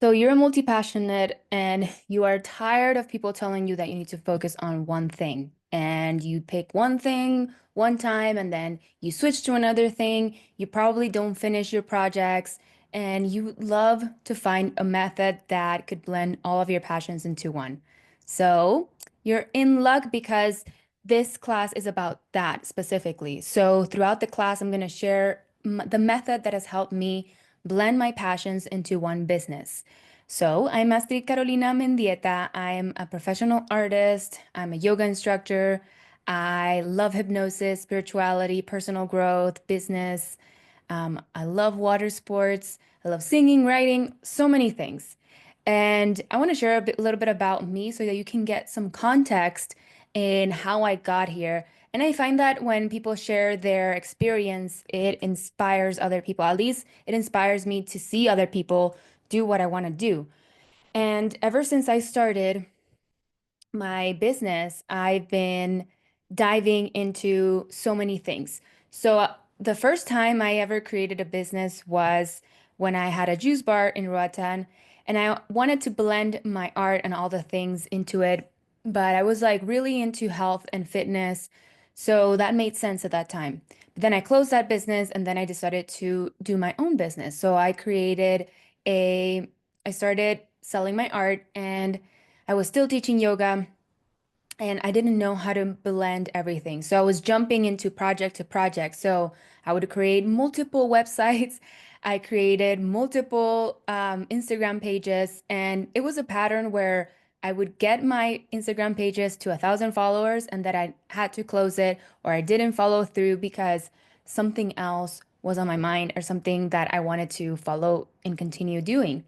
So you're a multi-passionate and you are tired of people telling you that you need to focus on one thing. And you pick one thing one time and then you switch to another thing. You probably don't finish your projects and you love to find a method that could blend all of your passions into one. So you're in luck because this class is about that specifically. So throughout the class, I'm going to share the method that has helped me blend my passions into one business. So, I'm Astrid Carolina Mendieta. I'm a professional artist. I'm a yoga instructor. I love hypnosis, spirituality, personal growth, business. I love water sports. I love singing, writing, so many things. And I want to share a little bit about me so that you can get some context in how I got here. And I find that when people share their experience, it inspires other people. At least it inspires me to see other people do what I want to do. And ever since I started my business, I've been diving into so many things. So, the first time I ever created a business was when I had a juice bar in Roatan, and I wanted to blend my art and all the things into it. But I was like really into health and fitness. So that made sense at that time. But then I closed that business and then I decided to do my own business. So a, I started selling my art and I was still teaching yoga and I didn't know how to blend everything. So I was jumping into project to project. So I would create multiple websites. I created multiple Instagram pages, and it was a pattern where I would get my Instagram pages to 1,000 followers, and that I had to close it or I didn't follow through because something else was on my mind or something that I wanted to follow and continue doing.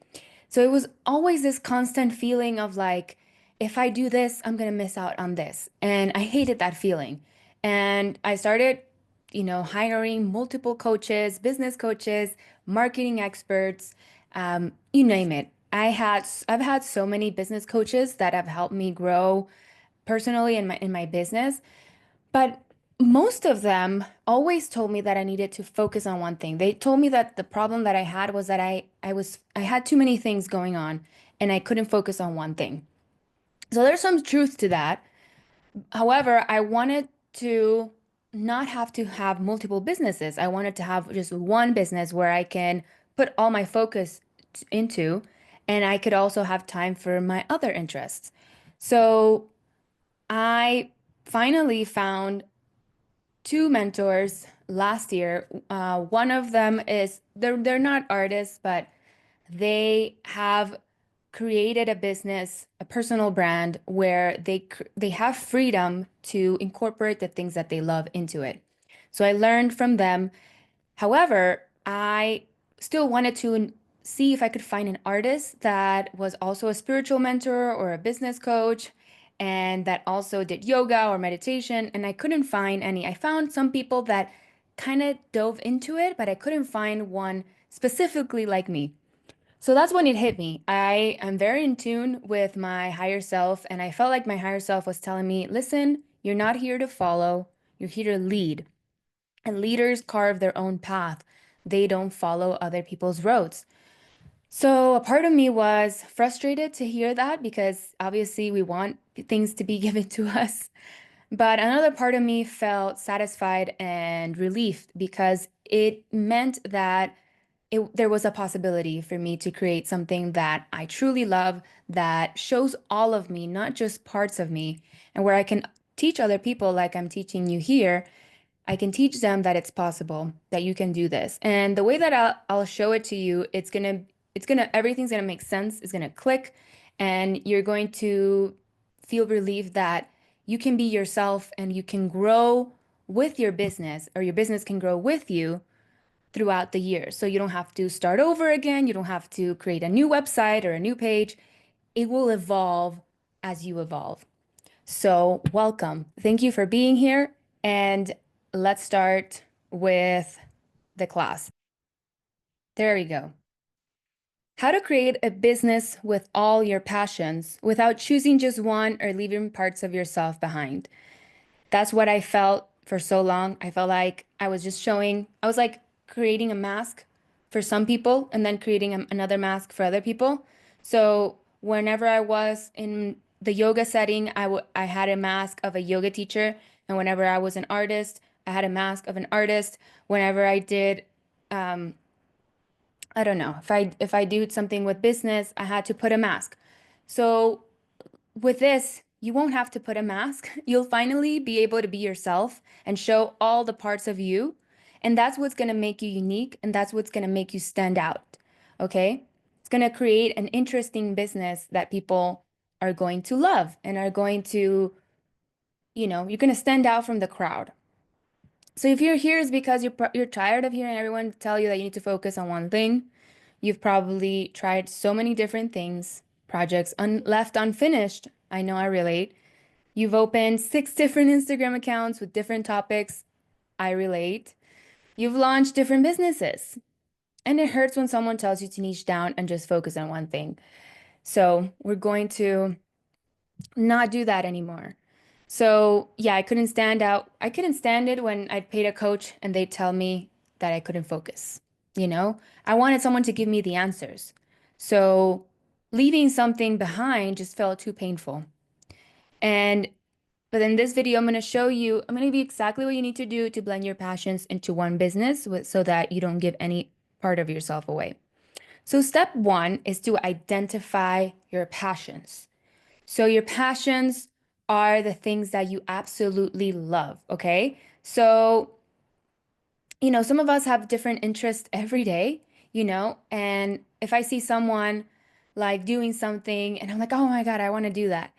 So it was always this constant feeling of like, if I do this, I'm going to miss out on this. And I hated that feeling. And I started, hiring multiple coaches, business coaches, marketing experts, you name it. I've had so many business coaches that have helped me grow personally in my business, but most of them always told me that I needed to focus on one thing. They told me that the problem that I had was that I had too many things going on and I couldn't focus on one thing. So there's some truth to that. However, I wanted to not have to have multiple businesses. I wanted to have just one business where I can put all my focus into, and I could also have time for my other interests. So I finally found two mentors last year. One of them is they're not artists, but they have created a business, a personal brand where they have freedom to incorporate the things that they love into it. So I learned from them. However, I still wanted to see if I could find an artist that was also a spiritual mentor or a business coach and that also did yoga or meditation, and I couldn't find any. I found some people that kind of dove into it, but I couldn't find one specifically like me. So that's when it hit me. I am very in tune with my higher self, and I felt like my higher self was telling me, listen, you're not here to follow, you're here to lead. And leaders carve their own path, they don't follow other people's roads. So a part of me was frustrated to hear that because obviously we want things to be given to us. But another part of me felt satisfied and relieved because it meant that there was a possibility for me to create something that I truly love, that shows all of me, not just parts of me, and where I can teach other people like I'm teaching you here. I can teach them that it's possible, that you can do this. And the way that I'll show it to you, everything's gonna make sense, it's gonna click, and you're going to feel relieved that you can be yourself and you can grow with your business, or your business can grow with you throughout the year. So you don't have to start over again. You don't have to create a new website or a new page. It will evolve as you evolve. So, welcome. Thank you for being here. And let's start with the class. There we go. How to create a business with all your passions without choosing just one or leaving parts of yourself behind. That's what I felt for so long. I felt like I was like creating a mask for some people and then creating another mask for other people. So whenever I was in the yoga setting, I had a mask of a yoga teacher, and whenever I was an artist, I had a mask of an artist. Whenever I did, um, I don't know, if I do something with business, I had to put a mask. So with this, you won't have to put a mask. You'll finally be able to be yourself and show all the parts of you. And that's what's going to make you unique. And that's what's going to make you stand out. Okay. It's going to create an interesting business that people are going to love and are going to, you're going to stand out from the crowd. So if you're here, it's because you're tired of hearing everyone tell you that you need to focus on one thing. You've probably tried so many different things, projects left unfinished. I know I relate. You've opened 6 different Instagram accounts with different topics. I relate. You've launched different businesses. And it hurts when someone tells you to niche down and just focus on one thing. So we're going to not do that anymore. So yeah, I couldn't stand out. I couldn't stand it when I paid a coach and they tell me that I couldn't focus. I wanted someone to give me the answers. So leaving something behind just felt too painful. And But in this video, I'm going to give you exactly what you need to do to blend your passions into one business so that you don't give any part of yourself away. So step one is to identify your passions. So your passions are the things that you absolutely love, okay? So, some of us have different interests every day, and if I see someone like doing something and I'm like, oh my God, I want to do that.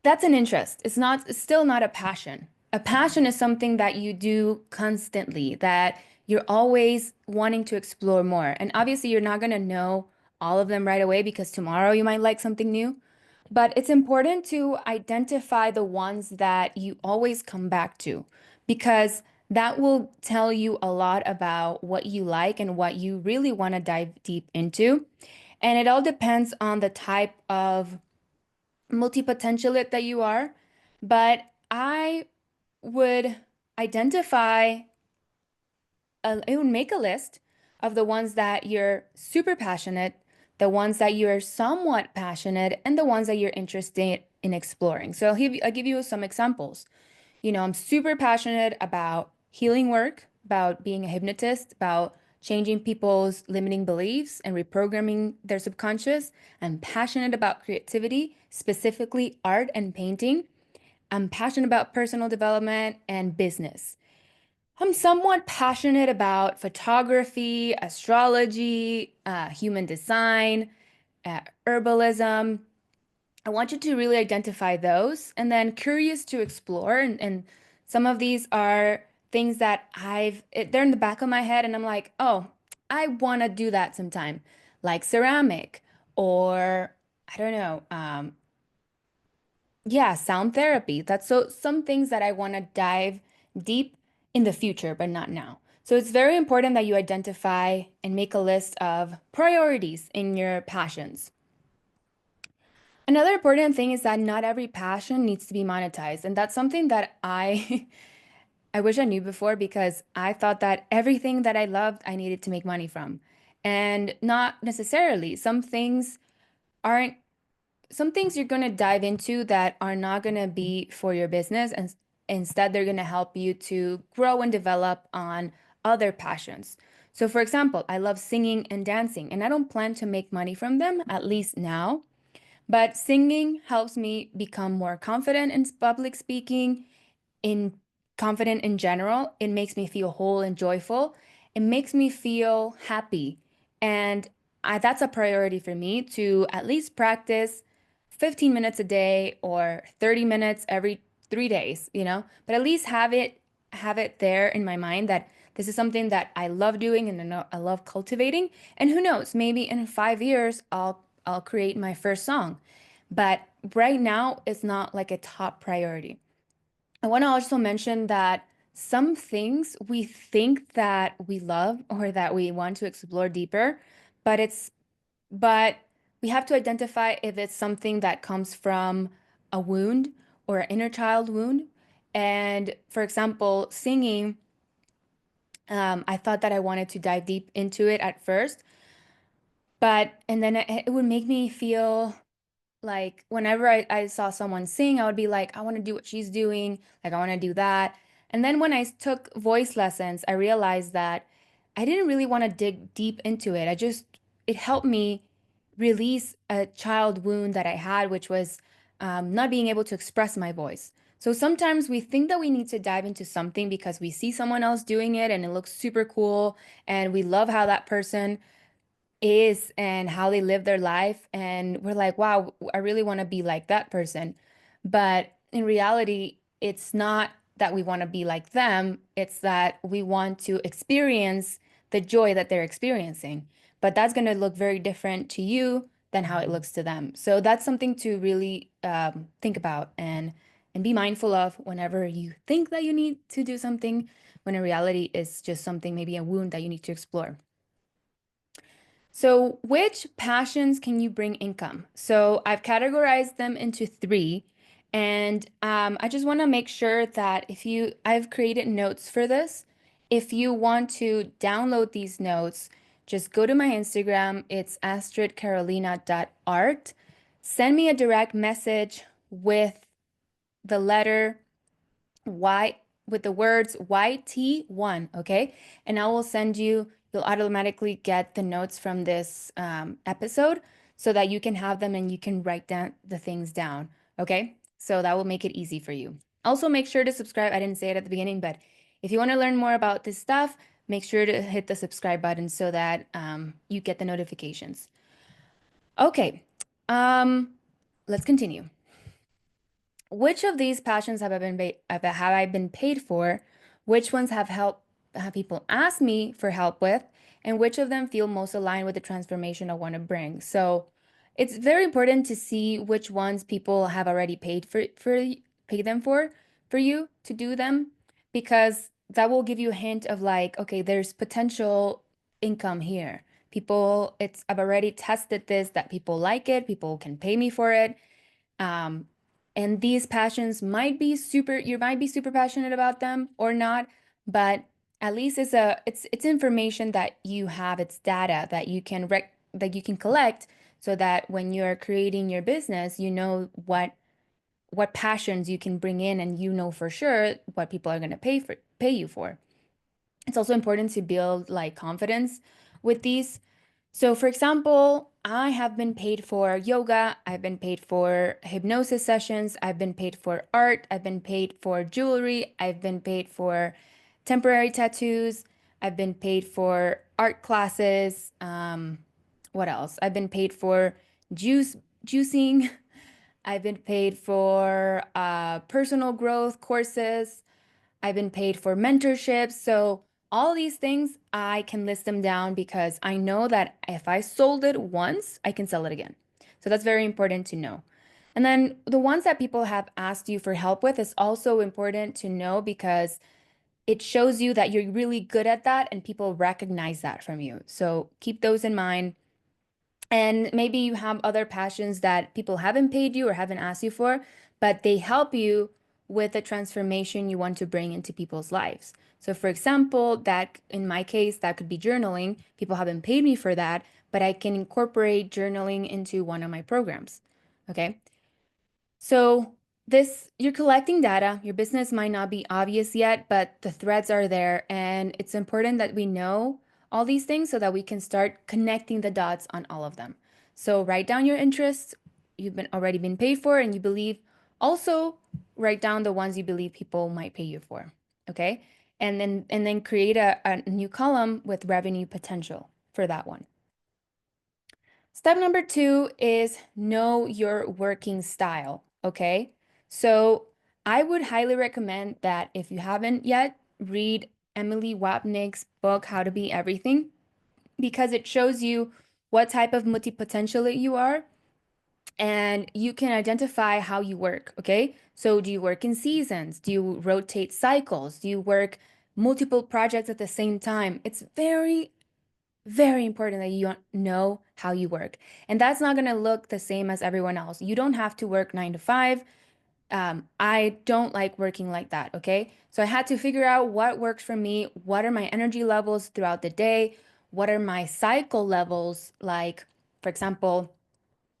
That's an interest. It's still not a passion. A passion is something that you do constantly, that you're always wanting to explore more. And obviously, you're not going to know all of them right away because tomorrow you might like something new. But it's important to identify the ones that you always come back to because that will tell you a lot about what you like and what you really want to dive deep into. And it all depends on the type of multi-potentialite that you are, but I would identify, I would make a list of the ones that you're super passionate, the ones that you're somewhat passionate, and the ones that you're interested in exploring. So I'll give you some examples. I'm super passionate about healing work, about being a hypnotist, about changing people's limiting beliefs and reprogramming their subconscious. I'm passionate about creativity, specifically art and painting. I'm passionate about personal development and business. I'm somewhat passionate about photography, astrology, human design, herbalism. I want you to really identify those and then curious to explore. And some of these are things that they're in the back of my head, and I'm like, oh, I want to do that sometime, like ceramic or I don't know, yeah, sound therapy. That's so some things that I want to dive deep in the future, but not now. So it's very important that you identify and make a list of priorities in your passions. Another important thing is that not every passion needs to be monetized. And that's something that I wish I knew before because I thought that everything that I loved, I needed to make money from. And not necessarily. Aren't some things you're going to dive into that are not going to be for your business, and instead they're going to help you to grow and develop on other passions. So for example, I love singing and dancing, and I don't plan to make money from them, at least now. But singing helps me become more confident in public speaking, in confident in general. It makes me feel whole and joyful. It makes me feel happy. And that's a priority for me to at least practice 15 minutes a day or 30 minutes every 3 days, but at least have it there in my mind that this is something that I love doing and I love cultivating. And who knows, maybe in 5 years I'll create my first song. But right now it's not like a top priority. I want to also mention that some things we think that we love or that we want to explore deeper, but but we have to identify if it's something that comes from a wound or an inner child wound. And for example, singing, I thought that I wanted to dive deep into it at first, But, and then it would make me feel like whenever I saw someone sing, I would be like, I want to do what she's doing. Like, I want to do that. And then when I took voice lessons, I realized that I didn't really want to dig deep into it. It helped me release a child wound that I had, which was not being able to express my voice. So sometimes we think that we need to dive into something because we see someone else doing it and it looks super cool and we love how that person is and how they live their life. And we're like, wow, I really want to be like that person. But in reality, it's not that we want to be like them, it's that we want to experience the joy that they're experiencing. But that's going to look very different to you than how it looks to them. So that's something to really think about and be mindful of whenever you think that you need to do something, when in reality, it's just something, maybe a wound that you need to explore. So, which passions can you bring income? So, I've categorized them into three. And I just want to make sure that I've created notes for this. If you want to download these notes, just go to my Instagram. It's astridcarolina.art. Send me a direct message with the letter Y with the words YT1, okay? And I will send you, you'll automatically get the notes from this episode so that you can have them and you can write down the things down, okay? So that will make it easy for you. Also, make sure to subscribe. I didn't say it at the beginning, but if you want to learn more about this stuff, make sure to hit the subscribe button so that you get the notifications. Okay, um, let's continue. Which of these passions have I been paid for? Which ones have people ask me for help with? And which of them feel most aligned with the transformation I want to bring? So it's very important to see which ones people have already pay them for you to do them, because that will give you a hint of like, okay, there's potential income here. I've already tested this, that people like it, people can pay me for it. Um, and these passions you might be super passionate about them or not, but at least it's information that you have, it's data that that you can collect so that when you're creating your business, you know what passions you can bring in and you know for sure what people are going to pay you for. It's also important to build like confidence with these. So, for example, I have been paid for yoga, I've been paid for hypnosis sessions, I've been paid for art, I've been paid for jewelry, I've been paid for temporary tattoos, I've been paid for art classes. What else? I've been paid for juicing. I've been paid for personal growth courses. I've been paid for mentorships. So all these things, I can list them down because I know that if I sold it once, I can sell it again. So that's very important to know. And then the ones that people have asked you for help with is also important to know because it shows you that you're really good at that and people recognize that from you. So keep those in mind. And maybe you have other passions that people haven't paid you or haven't asked you for, but they help you with the transformation you want to bring into people's lives. So, for example, that in my case, that could be journaling. People haven't paid me for that, but I can incorporate journaling into one of my programs. Okay. So you're collecting data. Your business might not be obvious yet, but the threads are there. And it's important that we know all these things so that we can start connecting the dots on all of them. So write down your interests already been paid for and you believe. Also write down the ones you believe people might pay you for. Okay. And then create a new column with revenue potential for that one. Step number two is know your working style. Okay. So I would highly recommend that if you haven't yet, read Emily Wapnick's book, How to Be Everything, because it shows you what type of multi-potential you are and you can identify how you work. Okay. So do you work in seasons? Do you rotate cycles? Do you work multiple projects at the same time? It's very important that you know how you work. And that's not going to look the same as everyone else. You don't have to work 9 to 5. I don't like working like that. Okay. So I had to figure out what works for me. What are my energy levels throughout the day? what are my cycle levels like? For example,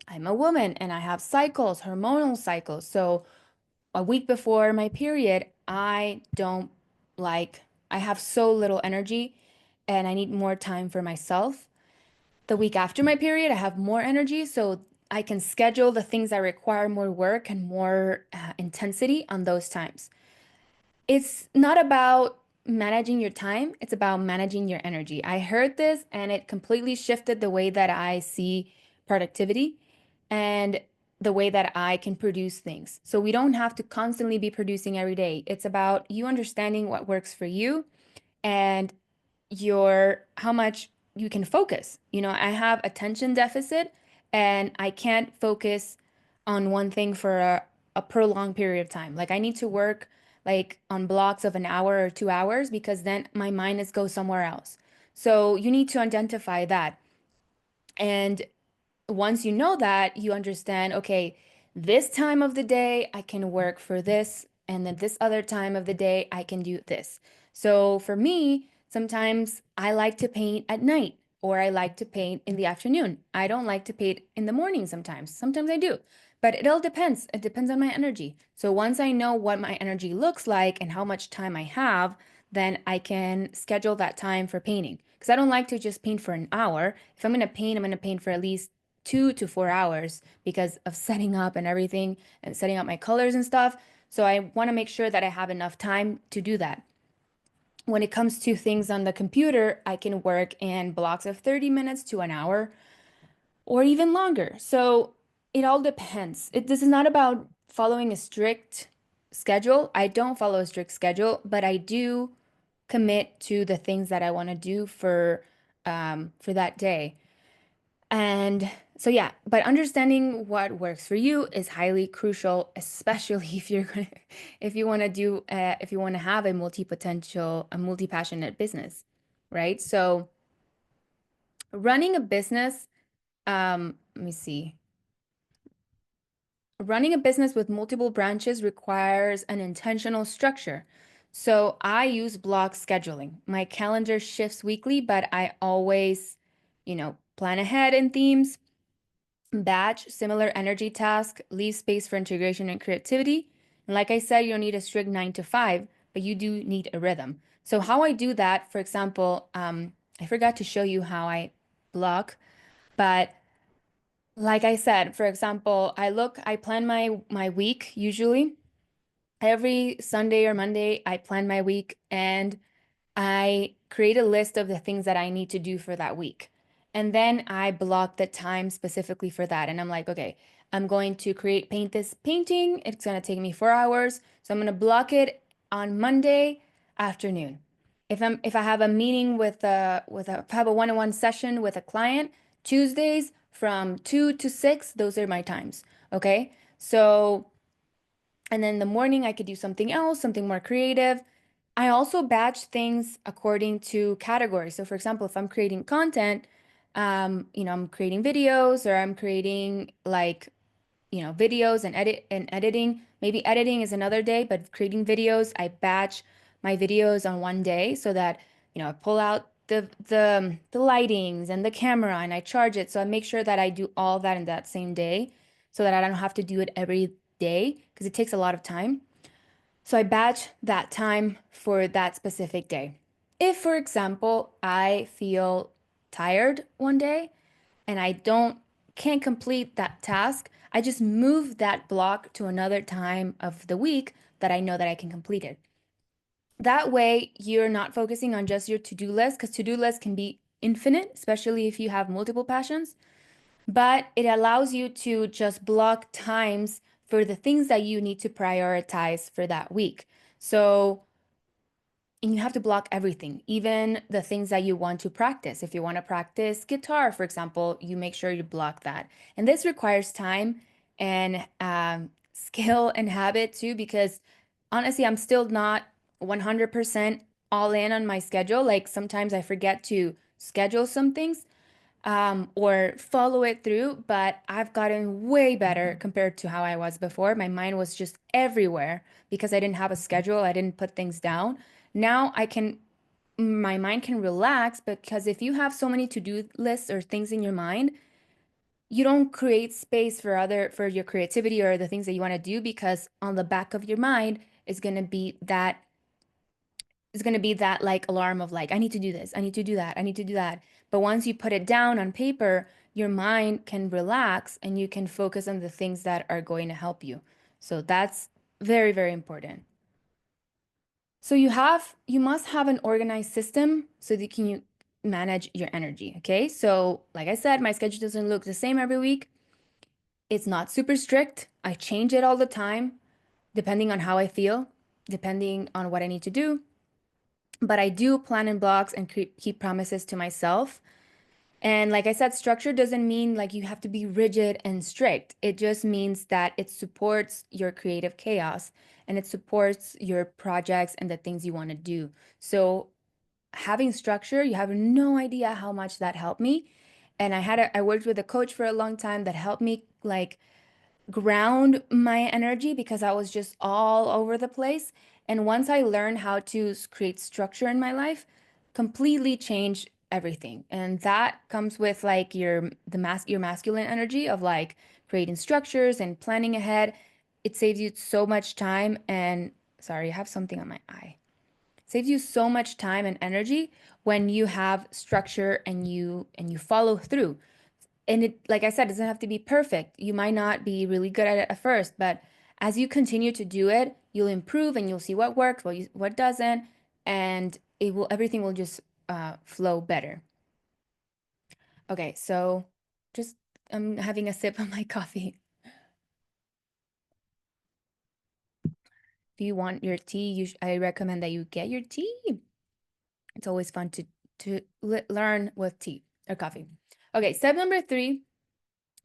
I'm a woman and I have cycles, hormonal cycles. So a week before my period, I don't like, I have so little energy and I need more time for myself. The week after my period, I have more energy. So I can schedule the things that require more work and more intensity on those times. It's not about managing your time, it's about managing your energy. I heard this and it completely shifted the way that I see productivity and the way that I can produce things. So we don't have to constantly be producing every day. It's about you understanding what works for you and your how much you can focus. You know, I have attention deficit and I can't focus on one thing for a prolonged period of time. Like I need to work like on blocks of an hour or 2 hours because then my mind is go somewhere else. So you need to identify that. And once you know that, you understand, okay, this time of the day I can work for this, and then this other time of the day I can do this. So for me, sometimes I like to paint at night or I like to paint in the afternoon. I don't like to paint in the morning sometimes. Sometimes I do. But it all depends. It depends on my energy. So once I know what my energy looks like and how much time I have, then I can schedule that time for painting. Because I don't like to just paint for an hour. If I'm going to paint, I'm going to paint for at least 2 to 4 hours because of setting up and everything and setting up my colors and stuff. So I want to make sure that I have enough time to do that. When it comes to things on the computer, I can work in blocks of 30 minutes to an hour or even longer. So it all depends. This is not about following a strict schedule. I don't follow a strict schedule, but I do commit to the things that I want to do for that day. And so yeah, but understanding what works for you is highly crucial, especially if you're gonna, if you want to do if you want to have a multi-passionate business, right? So running a business, let me see. Running a business with multiple branches requires an intentional structure. So I use block scheduling. My calendar shifts weekly, but I always, plan ahead in themes. Batch, similar energy task, leave space for integration and creativity. And like I said, you don't need a strict 9 to 5, but you do need a rhythm. So how I do that, for example, I forgot to show you how I block, but like I said, for example, I plan my week usually. Every Sunday or Monday, I plan my week and I create a list of the things that I need to do for that week. And then I block the time specifically for that. And I'm like, okay, I'm going to paint this painting. It's going to take me 4 hours. So I'm going to block it on Monday afternoon. If I have a meeting if I have a one-on-one session with a client, Tuesdays from 2 to 6, those are my times. Okay. So, and then in the morning I could do something else, something more creative. I also batch things according to categories. So for example, if I'm creating content, I'm creating videos or I'm creating like, videos and editing. Maybe editing is another day, but creating videos, I batch my videos on one day so that, I pull out the lightings and the camera and I charge it. So I make sure that I do all that in that same day so that I don't have to do it every day because it takes a lot of time. So I batch that time for that specific day. If, for example, I feel tired one day and I don't can't complete that task, I just move that block to another time of the week that I know that I can complete it. That way, you're not focusing on just your to-do list because to-do lists can be infinite, especially if you have multiple passions, but it allows you to just block times for the things that you need to prioritize for that week. So, and you have to block everything, even the things that you want to practice. If you want to practice guitar, for example, you make sure you block that. And this requires time and skill and habit too, because honestly, I'm still not 100% all in on my schedule. Like sometimes I forget to schedule some things or follow it through, but I've gotten way better compared to how I was before. My mind was just everywhere because I didn't have a schedule, I didn't put things down. Now I can my mind can relax because if you have so many to-do lists or things in your mind, you don't create space for your creativity or the things that you want to do because on the back of your mind is going to be that like alarm of like I need to do this, I need to do that, I need to do that. But once you put it down on paper, your mind can relax and you can focus on the things that are going to help you. So that's very, very important. So you must have an organized system so that you manage your energy, okay? So, like I said, my schedule doesn't look the same every week. It's not super strict. I change it all the time, depending on how I feel, depending on what I need to do. But I do plan in blocks and keep promises to myself. And like I said, structure doesn't mean like you have to be rigid and strict. It just means that it supports your creative chaos and it supports your projects and the things you want to do. So having structure, you have no idea how much that helped me. And I worked with a coach for a long time that helped me like ground my energy because I was just all over the place. And once I learned how to create structure in my life, completely changed everything. And that comes with like your masculine energy of like creating structures and planning ahead. It saves you so much time and sorry, I have something on my eye. Saves you so much time and energy when you have structure and you follow through. And it, like I said, doesn't have to be perfect. You might not be really good at it at first, but as you continue to do it, you'll improve and you'll see what works, what doesn't, and everything will just flow better. Okay, so just I'm having a sip of my coffee. If you want your tea, I recommend that you get your tea. It's always fun to learn with tea or coffee. Okay, step number 3,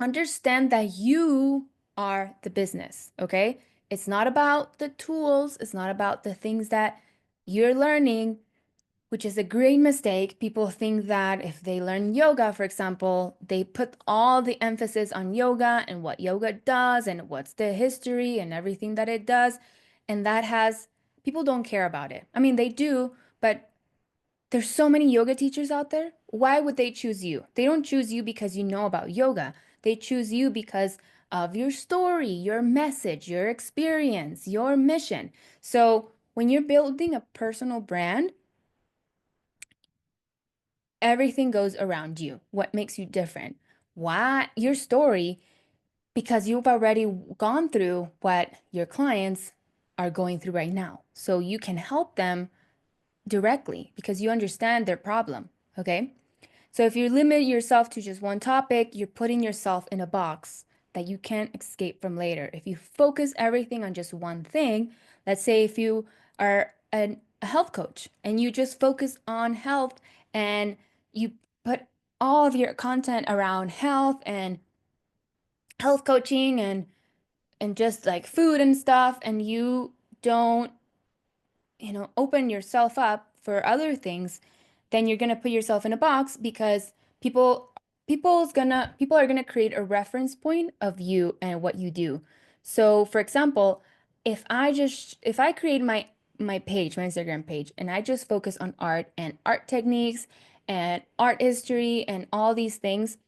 understand that you are the business, okay? It's not about the tools, it's not about the things that you're learning, which is a great mistake. People think that if they learn yoga, for example, they put all the emphasis on yoga and what yoga does and what's the history and everything that it does. And people don't care about it. I mean, they do, but there's so many yoga teachers out there. Why would they choose you? They don't choose you because you know about yoga. They choose you because of your story, your message, your experience, your mission. So when you're building a personal brand, everything goes around you. What makes you different? Why your story? Because you've already gone through what your clients are going through right now. So you can help them directly because you understand their problem. Okay. So if you limit yourself to just one topic, you're putting yourself in a box that you can't escape from later. If you focus everything on just one thing, let's say if you are a health coach and you just focus on health and you put all of your content around health and health coaching and just like food and stuff and you don't open yourself up for other things, then you're gonna put yourself in a box because people are gonna create a reference point of you and what you do. So, for example, if I create my page, my Instagram page, and I just focus on art and art techniques and art history and all these things,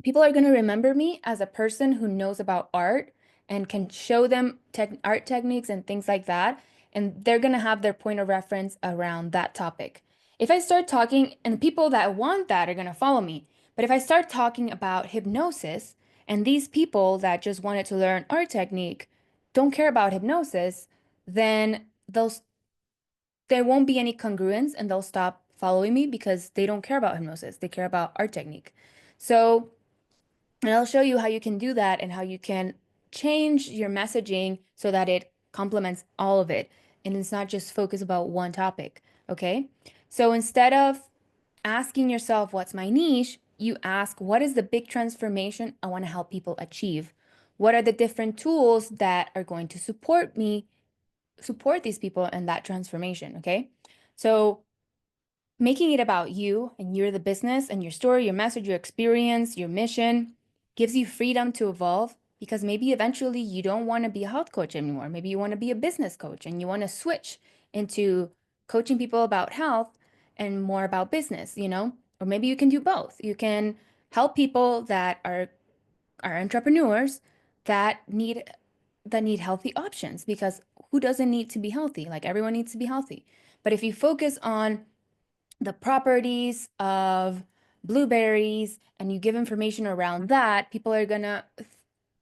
people are going to remember me as a person who knows about art and can show them art techniques and things like that. And they're going to have their point of reference around that topic. If I start talking, and the people that want that are going to follow me. But if I start talking about hypnosis, and these people that just wanted to learn art technique don't care about hypnosis, then there won't be any congruence and they'll stop following me because they don't care about hypnosis. They care about art technique. So, and I'll show you how you can do that and how you can change your messaging so that it complements all of it. And it's not just focus about one topic. Okay. So instead of asking yourself, what's my niche? You ask, what is the big transformation I want to help people achieve? What are the different tools that are going to support these people in that transformation? Okay. So making it about you and you're the business and your story, your message, your experience, your mission gives you freedom to evolve because maybe eventually you don't want to be a health coach anymore. Maybe you want to be a business coach and you want to switch into coaching people about health. and more about business, or maybe you can do both. You can help people that are entrepreneurs that need healthy options, because who doesn't need to be healthy? Like, everyone needs to be healthy. But if you focus on the properties of blueberries and you give information around that, people are gonna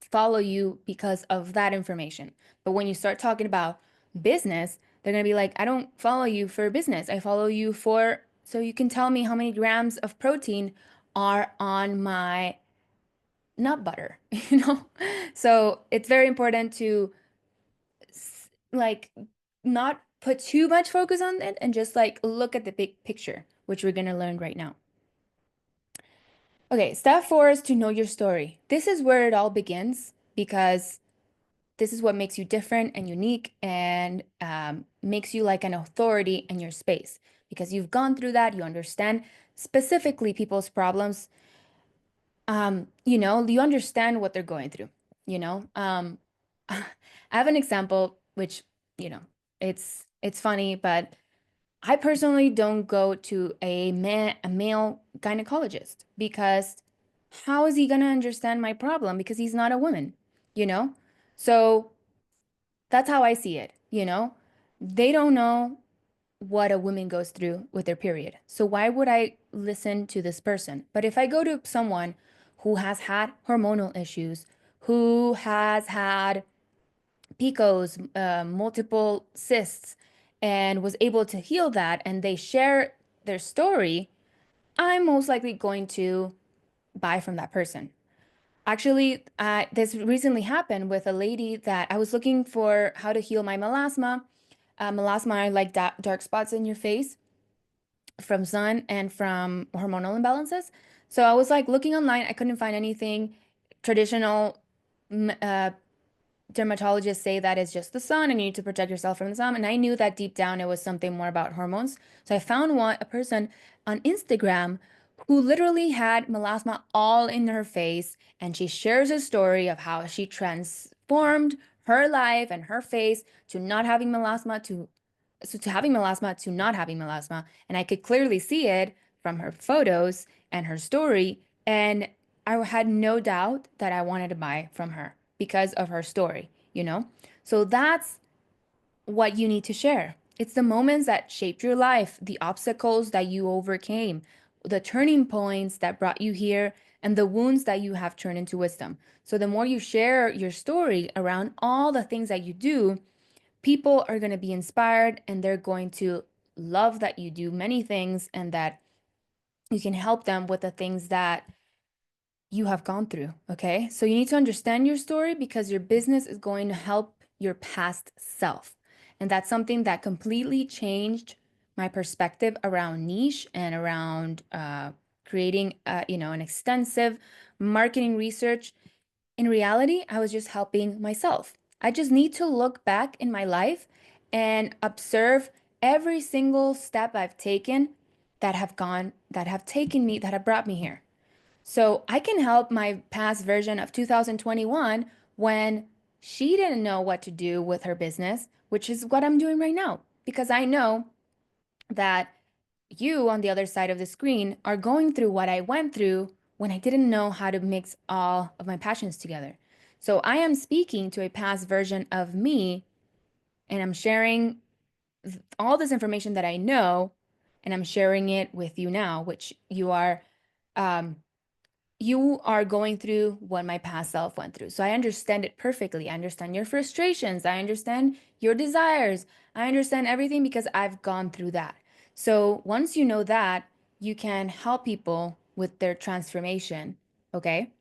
follow you because of that information. But when you start talking about business, they're gonna be like, I don't follow you for business. I follow you for so you can tell me how many grams of protein are on my nut butter, you know? So it's very important to like not put too much focus on it and just like look at the big picture, which we're gonna learn right now. Okay, step four is to know your story. This is where it all begins, because this is what makes you different and unique, and makes you like an authority in your space, because you've gone through that. You understand specifically people's problems. You understand what they're going through, you know. I have an example, which, you know, it's funny, but I personally don't go to a male gynecologist, because how is he gonna understand my problem? Because he's not a woman, you know? So that's how I see it, you know? They don't know what a woman goes through with their period. So why would I listen to this person? But if I go to someone who has had hormonal issues, who has had PCOS, multiple cysts, and was able to heal that, and they share their story, I'm most likely going to buy from that person. Actually, this recently happened with a lady that I was looking for how to heal my melasma. Melasma are like dark spots in your face from sun and from hormonal imbalances. So I was like looking online, I couldn't find anything. Traditional dermatologists say that it's just the sun and you need to protect yourself from the sun. And I knew that deep down it was something more about hormones. So I found a person on Instagram who literally had melasma all in her face. And she shares a story of how she transformed her life and her face to not having melasma to having melasma to not having melasma. And I could clearly see it from her photos and her story. And I had no doubt that I wanted to buy from her because of her story, you know? So that's what you need to share. It's the moments that shaped your life, the obstacles that you overcame, the turning points that brought you here, and the wounds that you have turned into wisdom. So the more you share your story around all the things that you do, people are going to be inspired, and they're going to love that you do many things and that you can help them with the things that you have gone through. Okay. So you need to understand your story, because your business is going to help your past self. And that's something that completely changed my perspective around niche and around creating, an extensive marketing research. In reality, I was just helping myself. I just need to look back in my life and observe every single step I've taken that have taken me, that have brought me here. So I can help my past version of 2021 when she didn't know what to do with her business, which is what I'm doing right now. Because I know that you on the other side of the screen are going through what I went through when I didn't know how to mix all of my passions together. So I am speaking to a past version of me, and I'm sharing all this information that I know, and I'm sharing it with you now, which um, you are going through what my past self went through. So I understand it perfectly. I understand your frustrations. I understand your desires. I understand everything because I've gone through that. So once you know that, you can help people with their transformation. Okay.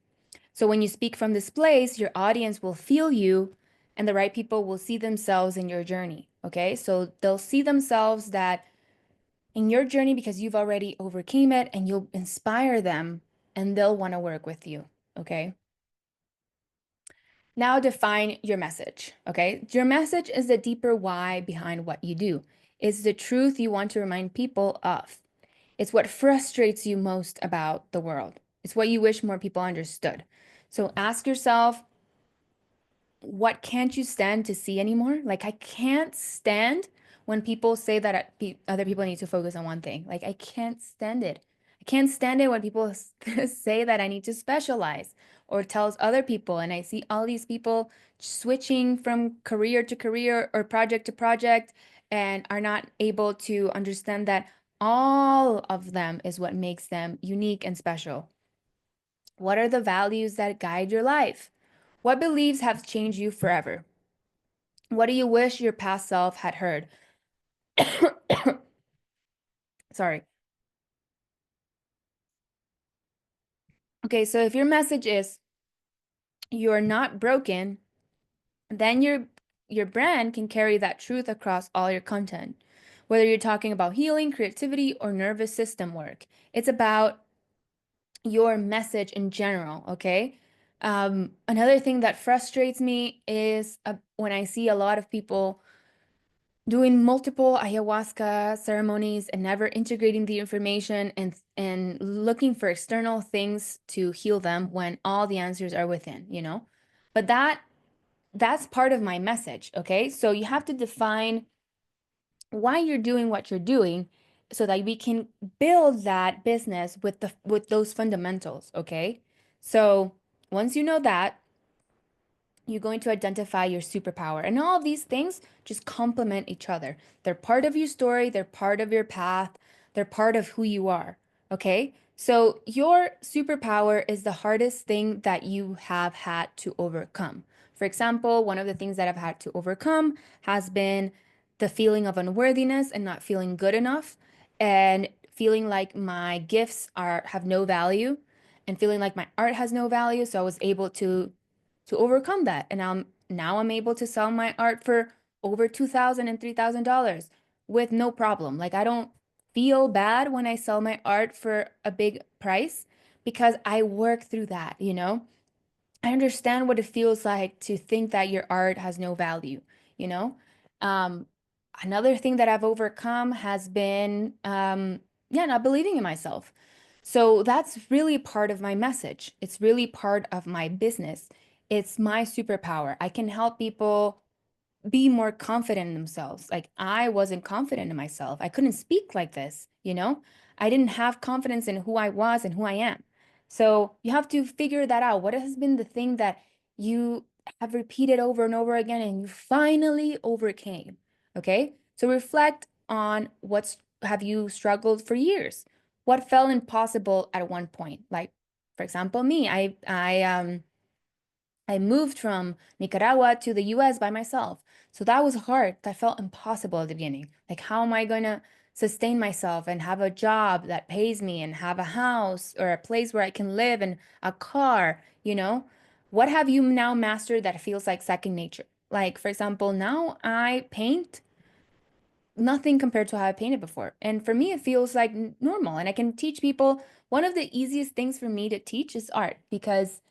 So when you speak from this place, your audience will feel you, and the right people will see themselves in your journey. Okay. So they'll see themselves that in your journey, because you've already overcame it, and you'll inspire them, and they'll want to work with you. Okay. Now define your message. Okay. Your message is the deeper why behind what you do. It's the truth you want to remind people of. It's what frustrates you most about the world. It's what you wish more people understood. So ask yourself, what can't you stand to see anymore? Like, I can't stand when people say that other people need to focus on one thing. Like, I can't stand it. I can't stand it when people say that I need to specialize or tells other people. And I see all these people switching from career to career or project to project and are not able to understand that all of them is what makes them unique and special. What are the values that guide your life? What beliefs have changed you forever? What do you wish your past self had heard? Sorry. Okay, so if your message is you're not broken, then your brand can carry that truth across all your content. Whether you're talking about healing, creativity, or nervous system work, it's about your message in general, okay? Another thing that frustrates me is when I see a lot of people doing multiple ayahuasca ceremonies and never integrating the information and looking for external things to heal them when all the answers are within, you know? But that's part of my message, okay? So you have to define why you're doing what you're doing so that we can build that business with those fundamentals, okay? So once you know that, you're going to identify your superpower. And all of these things just complement each other. They're part of your story, they're part of your path, they're part of who you are. Okay? So, your superpower is the hardest thing that you have had to overcome. For example, one of the things that I've had to overcome has been the feeling of unworthiness and not feeling good enough and feeling like my gifts are have no value and feeling like my art has no value. So I was able to overcome that. And now I'm able to sell my art for over $2,000 and $3,000 with no problem. Like I don't feel bad when I sell my art for a big price because I work through that, you know? I understand what it feels like to think that your art has no value, you know? Um, Another thing that I've overcome has been, yeah, not believing in myself. So that's really part of my message. It's really part of my business. It's my superpower. I can help people be more confident in themselves. Like I wasn't confident in myself. I couldn't speak like this, you know? I didn't have confidence in who I was and who I am. So you have to figure that out. What has been the thing that you have repeated over and over again and you finally overcame? Okay? So reflect on what's have you struggled for years? What felt impossible at one point? Like, for example, me, I moved from Nicaragua to the US by myself. So that was hard. That felt impossible at the beginning. Like, how am I going to sustain myself and have a job that pays me and have a house or a place where I can live and a car, you know? What have you now mastered that feels like second nature? Like, for example, now I paint nothing compared to how I painted before. And for me, it feels like normal. And I can teach people. One of the easiest things for me to teach is art because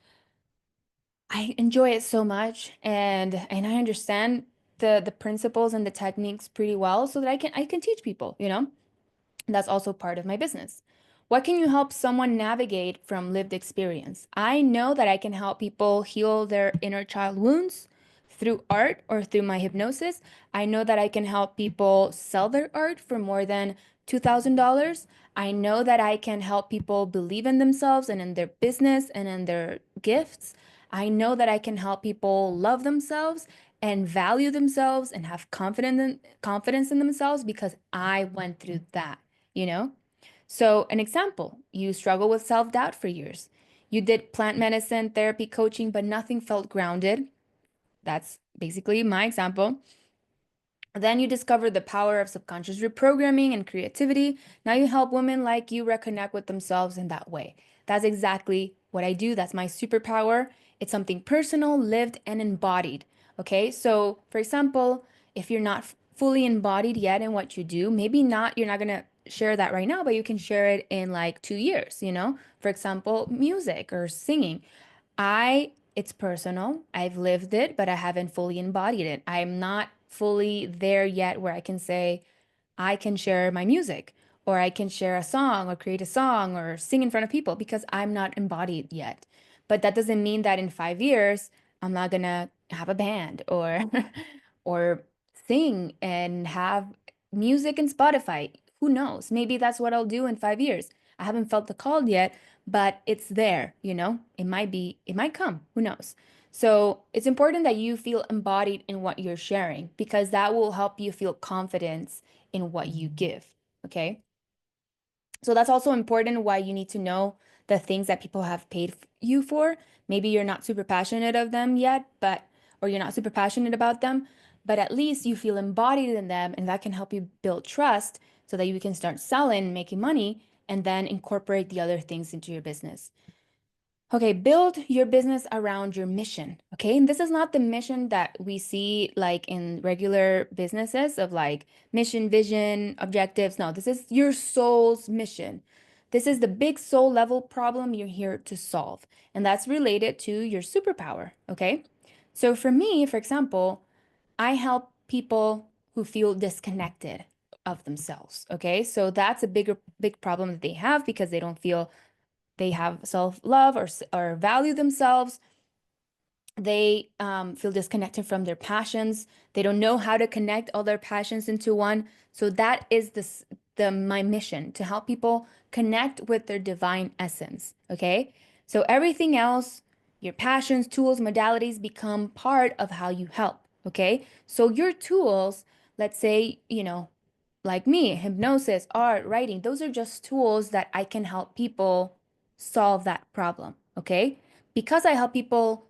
I enjoy it so much and I understand the principles and the techniques pretty well so that I can teach people, you know? That's also part of my business. What can you help someone navigate from lived experience? I know that I can help people heal their inner child wounds through art or through my hypnosis. I know that I can help people sell their art for more than $2,000. I know that I can help people believe in themselves and in their business and in their gifts. I know that I can help people love themselves and value themselves and have confidence in themselves because I went through that, you know? So, an example, you struggle with self-doubt for years. You did plant medicine, therapy, coaching, but nothing felt grounded. That's basically my example. Then you discover the power of subconscious reprogramming and creativity. Now you help women like you reconnect with themselves in that way. That's exactly what I do. That's my superpower. It's something personal, lived, and embodied. Okay. So, for example, if you're not fully embodied yet in what you do, maybe not, you're not going to share that right now, but you can share it in like 2 years, you know? For example, music or singing. It's personal. I've lived it, but I haven't fully embodied it. I'm not fully there yet where I can say, I can share my music or I can share a song or create a song or sing in front of people because I'm not embodied yet. But that doesn't mean that in 5 years, I'm not gonna have a band or or sing and have music and Spotify. Who knows? Maybe that's what I'll do in 5 years. I haven't felt the call yet, but it's there, you know? It might come. Who knows? So it's important that you feel embodied in what you're sharing because that will help you feel confidence in what you give. Okay. So that's also important why you need to know the things that people have paid you for. Maybe you're not super passionate of them yet, or you're not super passionate about them, but at least you feel embodied in them and that can help you build trust so that you can start selling, making money, and then incorporate the other things into your business. Okay, build your business around your mission. Okay, and this is not the mission that we see like in regular businesses of like mission, vision, objectives. No, this is your soul's mission. This is the big soul level problem you're here to solve, and that's related to your superpower. Okay, so for me, for example, I help people who feel disconnected of themselves. Okay, so that's a big problem that they have because they don't feel they have self-love or value themselves. They feel disconnected from their passions. They don't know how to connect all their passions into one. So that is the my mission to help people connect with their divine essence. Okay. So everything else, your passions, tools, modalities become part of how you help. Okay. So your tools, let's say, like me, hypnosis, art, writing, those are just tools that I can help people solve that problem. Okay. Because I help people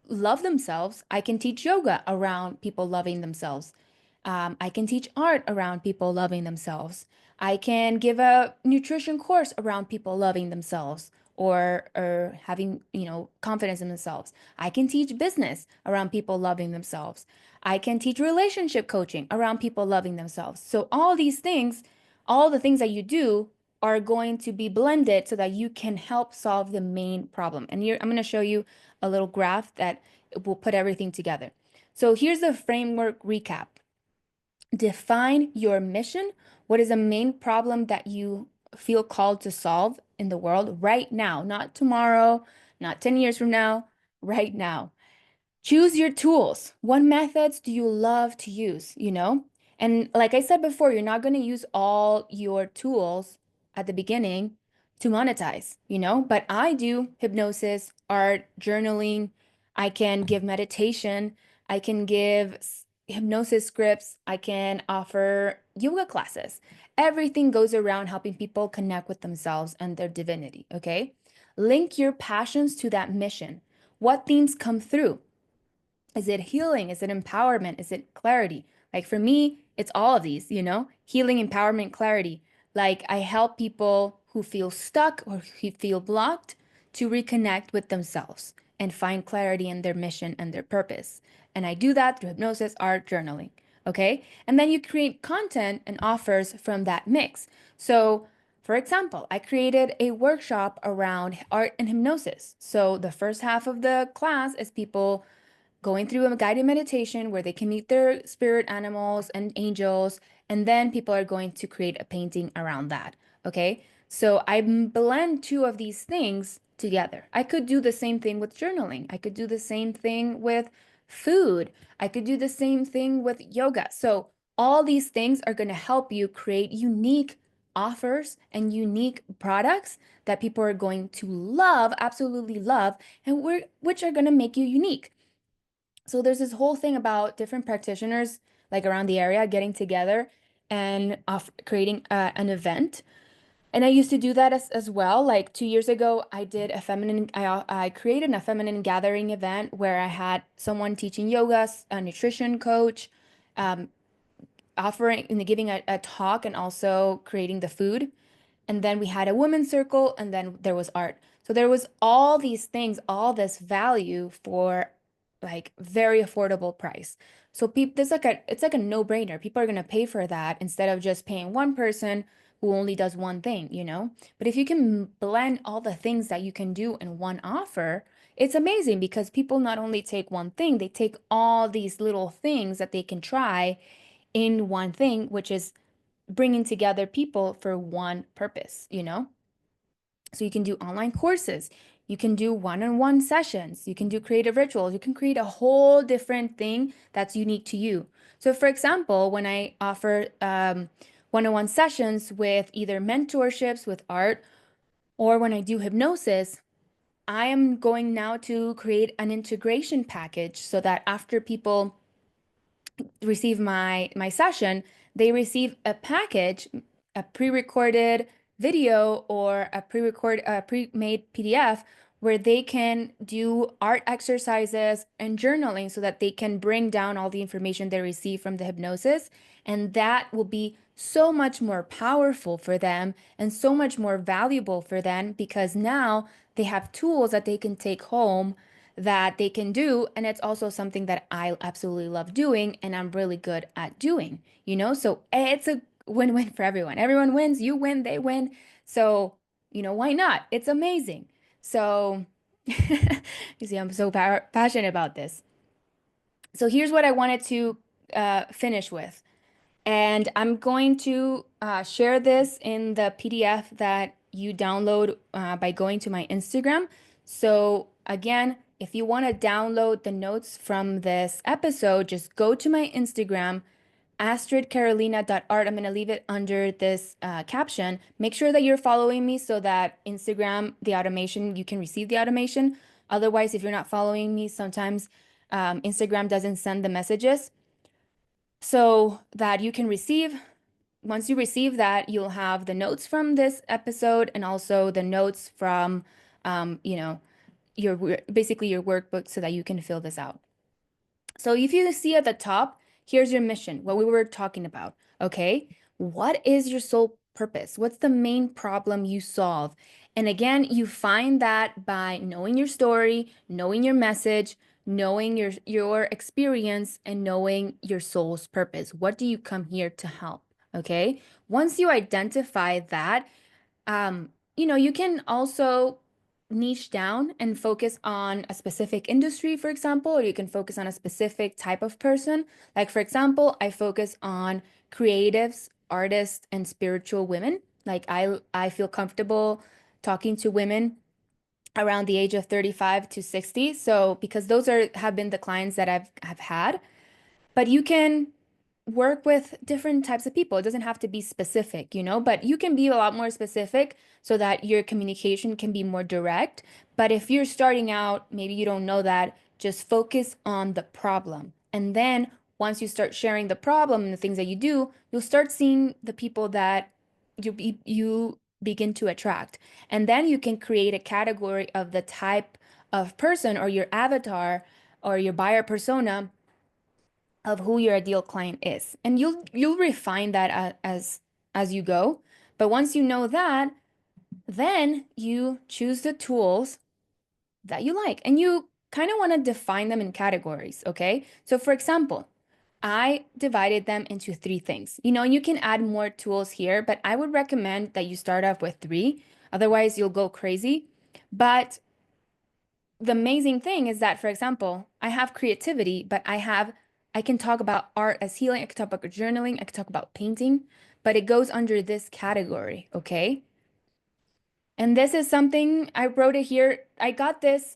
love themselves, I can teach yoga around people loving themselves. I can teach art around people loving themselves. I can give a nutrition course around people loving themselves or having, confidence in themselves. I can teach business around people loving themselves. I can teach relationship coaching around people loving themselves. So all the things that you do are going to be blended so that you can help solve the main problem. And here I'm going to show you a little graph that will put everything together. So here's the framework recap. Define your mission. What is the main problem that you feel called to solve in the world right now? Not tomorrow, not 10 years from now, right now. Choose your tools. What methods do you love to use, And like I said before, you're not going to use all your tools at the beginning to monetize, But I do hypnosis, art, journaling. I can give meditation. I can give hypnosis scripts. I can offer yoga classes. Everything goes around helping people connect with themselves and their divinity, okay? Link your passions to that mission. What themes come through? Is it healing? Is it empowerment? Is it clarity? Like for me, it's all of these, healing, empowerment, clarity. Like I help people who feel stuck or who feel blocked to reconnect with themselves and find clarity in their mission and their purpose. And I do that through hypnosis, art, journaling. Okay. And then you create content and offers from that mix. So, for example, I created a workshop around art and hypnosis. So, the first half of the class is people going through a guided meditation where they can meet their spirit animals and angels, and then people are going to create a painting around that. Okay. So I blend two of these things together. I could do the same thing with journaling. I could do the same thing with food. I could do the same thing with yoga. So all these things are going to help you create unique offers and unique products that people are going to love, absolutely love, and which are going to make you unique. So there's this whole thing about different practitioners like around the area getting together and creating an event. And I used to do that as well. Like 2 years ago, I created a feminine gathering event where I had someone teaching yoga, a nutrition coach, um, offering and giving a talk and also creating the food. And then we had a women's circle, and then there was art. So there was all these things, all this value for like very affordable price. So people, it's like a no-brainer. People are gonna pay for that instead of just paying one person who only does one thing. But if you can blend all the things that you can do in one offer, it's amazing because people not only take one thing, they take all these little things that they can try in one thing, which is bringing together people for one purpose. So you can do online courses. You can do one-on-one sessions. You can do creative rituals. You can create a whole different thing that's unique to you. So, for example, when I offer one-on-one sessions with either mentorships with art or when I do hypnosis, I am going now to create an integration package so that after people receive my session, they receive a package, a pre-recorded video or a pre-made PDF where they can do art exercises and journaling so that they can bring down all the information they receive from the hypnosis. And that will be so much more powerful for them and so much more valuable for them because now they have tools that they can take home that they can do. And it's also something that I absolutely love doing and I'm really good at doing, you know? So it's a win-win for everyone. Everyone wins, you win, they win. So, why not? It's amazing. So, you see, I'm so passionate about this. So here's what I wanted to finish with. And I'm going to share this in the PDF that you download by going to my Instagram. So again, if you want to download the notes from this episode, just go to my Instagram, astridcarolina.art. I'm going to leave it under this caption. Make sure that you're following me so that Instagram, the automation, you can receive the automation. Otherwise, if you're not following me, sometimes Instagram doesn't send the messages so that you can receive. Once you receive that, you'll have the notes from this episode and also the notes from, um, you know, basically your workbook so that you can fill this out. So if you see at the top, here's your mission, what we were talking about, okay? What is your sole purpose? What's the main problem you solve? And again, you find that by knowing your story, knowing your message, knowing your experience, and knowing your soul's purpose. What do you come here to help? Okay? Once you identify that, you can also niche down and focus on a specific industry, for example, or you can focus on a specific type of person. Like, for example, I focus on creatives, artists, and spiritual women. Like, I feel comfortable talking to women around the age of 35 to 60. So, because those have been the clients that have had. But you can work with different types of people. It doesn't have to be specific, but you can be a lot more specific so that your communication can be more direct. But if you're starting out, maybe you don't know that, just focus on the problem. And then once you start sharing the problem and the things that you do, you'll start seeing the people that you begin to attract. And then you can create a category of the type of person or your avatar or your buyer persona of who your ideal client is. And you'll refine that as you go. But once you know that, then you choose the tools that you like and you kind of want to define them in categories, okay? So for example, I divided them into three things. You can add more tools here, but I would recommend that you start off with three. Otherwise, you'll go crazy. But the amazing thing is that, for example, I have creativity, but I can talk about art as healing. I can talk about journaling. I can talk about painting, but it goes under this category, okay? And this is something I wrote it here. I got this,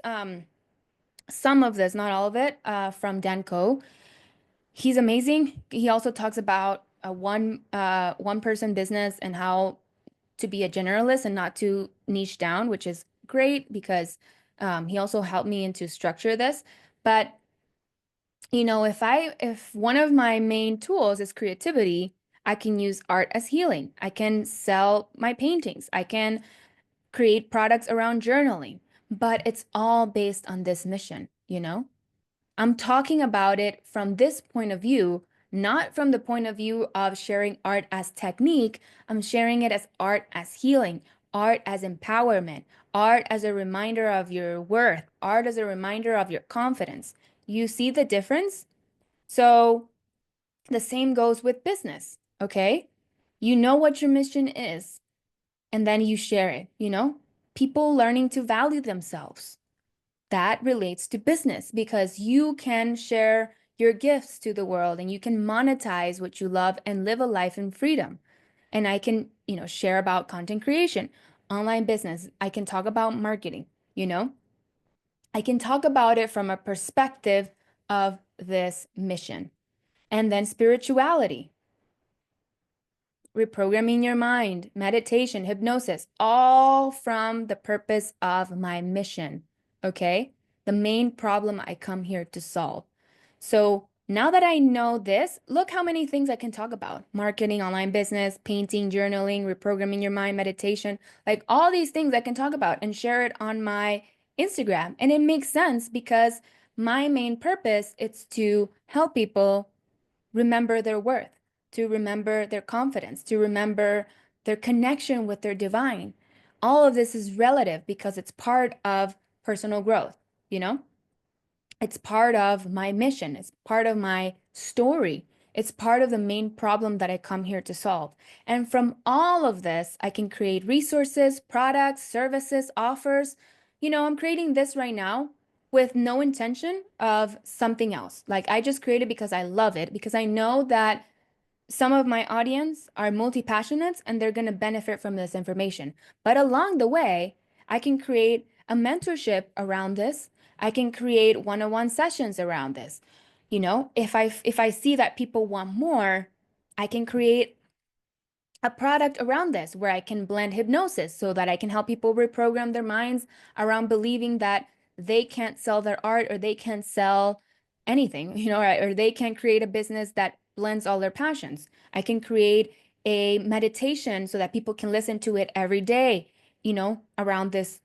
some of this, not all of it, from Dan Coe. He's amazing. He also talks about a one person business and how to be a generalist and not to niche down, which is great because he also helped me into structure this. But if one of my main tools is creativity, I can use art as healing. I can sell my paintings. I can create products around journaling. But it's all based on this mission. I'm talking about it from this point of view, not from the point of view of sharing art as technique. I'm sharing it as art as healing, art as empowerment, art as a reminder of your worth, art as a reminder of your confidence. You see the difference? So the same goes with business, okay? You know what your mission is, and then you share it. People learning to value themselves that relates to business because you can share your gifts to the world and you can monetize what you love and live a life in freedom. And I can, share about content creation, online business. I can talk about marketing. you know? I can talk about it from a perspective of this mission. And then spirituality, reprogramming your mind, meditation, hypnosis, all from the purpose of my mission. Okay? The main problem I come here to solve. So now that I know this, look how many things I can talk about: marketing, online business, painting, journaling, reprogramming your mind, meditation, like all these things I can talk about and share it on my Instagram. And it makes sense because my main purpose is to help people remember their worth, to remember their confidence, to remember their connection with their divine. All of this is relative because it's part of personal growth, you know? It's part of my mission. It's part of my story. It's part of the main problem that I come here to solve. And from all of this, I can create resources, products, services, offers. I'm creating this right now with no intention of something else. Like I just created because I love it, because I know that some of my audience are multi-passionates and they're going to benefit from this information. But along the way, I can create a mentorship around this. I can create one-on-one sessions around this. If I see that people want more, I can create a product around this where I can blend hypnosis so that I can help people reprogram their minds around believing that they can't sell their art or they can't sell anything, or they can create a business that blends all their passions. I can create a meditation so that people can listen to it every day, around this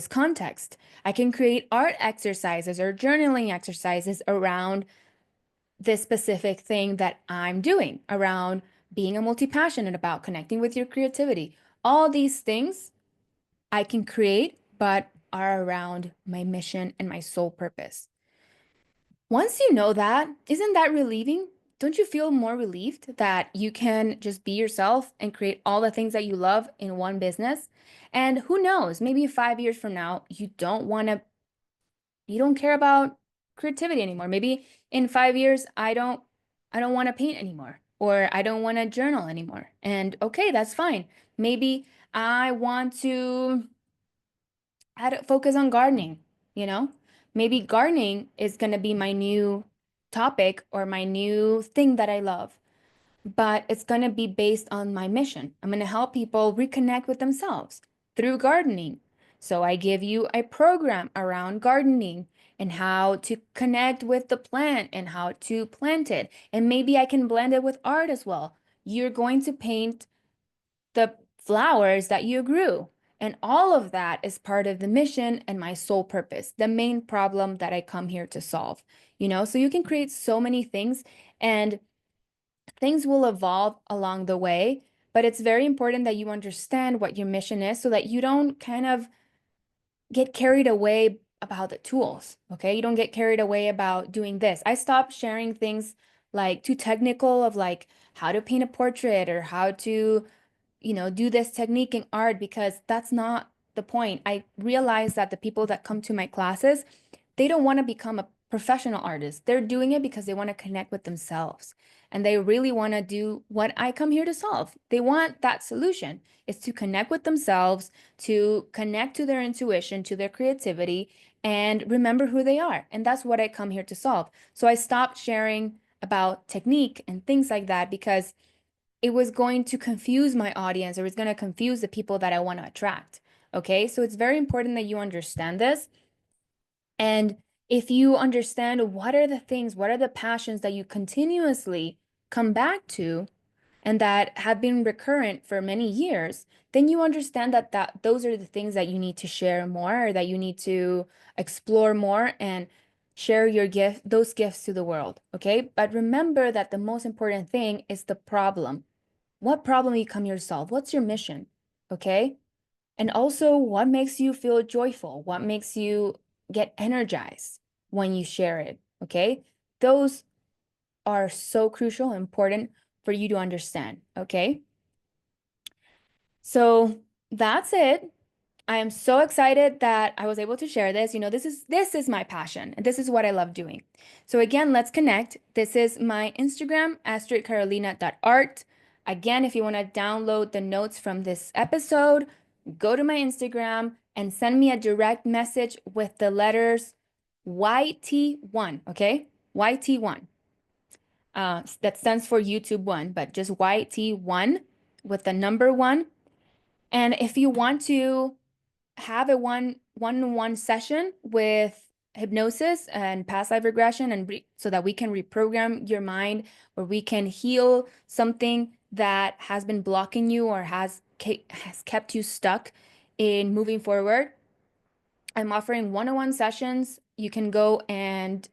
context. I can create art exercises or journaling exercises around this specific thing that I'm doing, around being a multi-passionate, about connecting with your creativity. All these things I can create, but are around my mission and my sole purpose. Once you know that, isn't that relieving? Don't you feel more relieved that you can just be yourself and create all the things that you love in one business? And who knows, maybe 5 years from now, you don't care about creativity anymore. Maybe in 5 years, I don't want to paint anymore, or I don't want to journal anymore. And okay, that's fine. Maybe I want to focus on gardening, you know? Maybe gardening is going to be my new topic or my new thing that I love, but it's going to be based on my mission. I'm going to help people reconnect with themselves through gardening. So I give you a program around gardening and how to connect with the plant and how to plant it. And maybe I can blend it with art as well. You're going to paint the flowers that you grew. And all of that is part of the mission and my sole purpose, the main problem that I come here to solve. So you can create so many things, and things will evolve along the way, but it's very important that you understand what your mission is so that you don't kind of get carried away about the tools, okay? You don't get carried away about doing this. I stopped sharing things like too technical of like how to paint a portrait or how to do this technique in art, because that's not the point. I realize that the people that come to my classes, they don't want to become a professional artist. They're doing it because they want to connect with themselves. And they really want to do what I come here to solve. They want that solution. It's to connect with themselves, to connect to their intuition, to their creativity, and remember who they are. And that's what I come here to solve. So I stopped sharing about technique and things like that because it was going to confuse my audience, or it's going to confuse the people that I want to attract. Okay, so it's very important that you understand this. And if you understand what are the things, what are the passions that you continuously come back to and that have been recurrent for many years, then you understand that those are the things that you need to share more, or that you need to explore more and share those gifts to the world. Okay, but remember that the most important thing is the problem. What problem you come here to solve? What's your mission? Okay. And also, what makes you feel joyful? What makes you get energized when you share it? Okay. Those are so crucial and important for you to understand. Okay. So that's it. I am so excited that I was able to share this. This is my passion, and this is what I love doing. So again, let's connect. This is my Instagram, astridcarolina.art. Again, if you want to download the notes from this episode, go to my Instagram, and send me a direct message with the letters YT1, okay? YT1. That stands for YouTube 1, but just YT1 with the number 1. And if you want to have a one-on-one session with hypnosis and past life regression so that we can reprogram your mind, or we can heal something that has been blocking you or has kept you stuck in moving forward. I'm offering one-on-one sessions. You can go and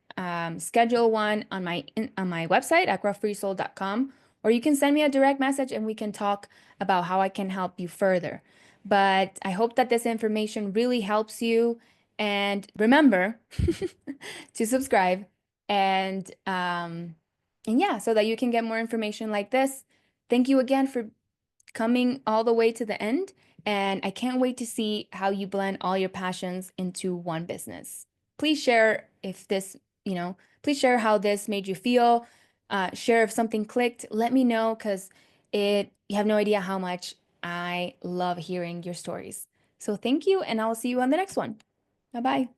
schedule one on my website, aquafreesoul.com, or you can send me a direct message and we can talk about how I can help you further. But I hope that this information really helps you. And remember to subscribe and yeah, so that you can get more information like this. Thank you again for coming all the way to the end. And I can't wait to see how you blend all your passions into one business. Please share if this, please share how this made you feel. Share if something clicked. Let me know because you have no idea how much I love hearing your stories. So thank you, and I will see you on the next one. Bye bye.